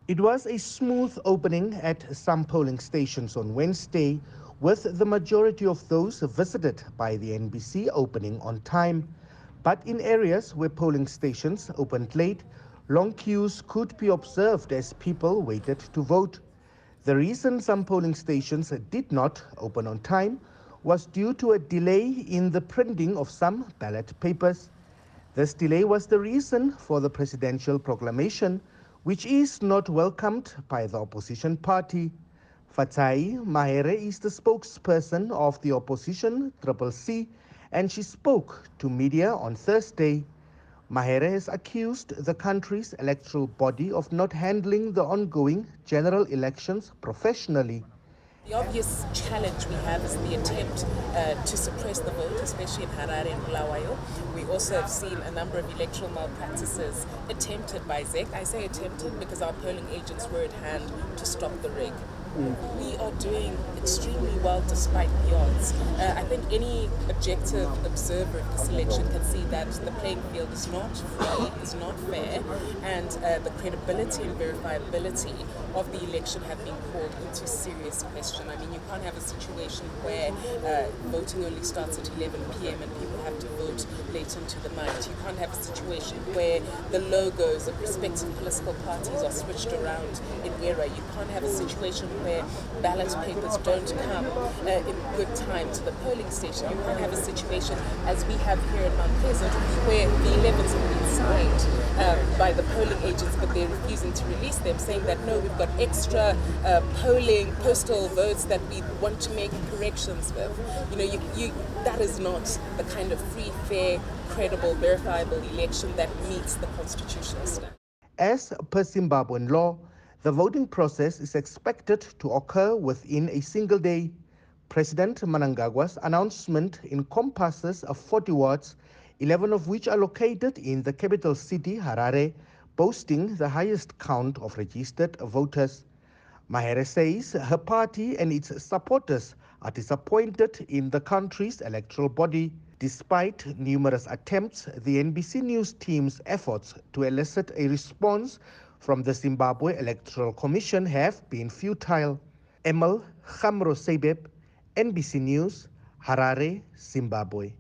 It was a smooth opening at some polling stations on Wednesday, with the majority of those visited by the NBC opening on time. But in areas where polling stations opened late, long queues could be observed as people waited to vote. The reason some polling stations did not open on time was due to a delay in the printing of some ballot papers. This delay was the reason for the presidential proclamation, which is not welcomed by the opposition party. Fatai Mahere is the spokesperson of the opposition Triple C, and she spoke to media on Thursday. Mahere has accused the country's electoral body of not handling the ongoing general elections professionally. The obvious challenge we have is the attempt to suppress the vote, especially in Harare and Bulawayo. We also have seen a number of electoral malpractices attempted by ZEC. I say attempted because our polling agents were at hand to stop the rig. We are doing extremely well despite the odds. I think any objective observer of this election can see that the playing field is not free, is not fair, and the credibility and verifiability of the election have been called into serious question. I mean, you can't have a situation where voting only starts at 11 p.m. and people have to vote late into the night. You can't have a situation where the logos of respective political parties are switched around in error. You can't have a situation where ballot papers don't come in good time to the polling station. You can't have a situation, as we have here in Mount Pleasant, where the 11s have been signed by the polling agents, but they're refusing to release them, saying that no, we've got extra polling postal votes that we want to make corrections with. You know, that is not the kind of free, fair, credible, verifiable election that meets the constitutional standard. As per Zimbabwean law, the voting process is expected to occur within a single day. President Mnangagwa's announcement encompasses 40 wards, 11 of which are located in the capital city, Harare, boasting the highest count of registered voters. Mahere says her party and its supporters are disappointed in the country's electoral body. Despite numerous attempts, the NBC News team's efforts to elicit a response from the Zimbabwe Electoral Commission have been futile. Emil Khamro Sebeb, NBC News, Harare, Zimbabwe.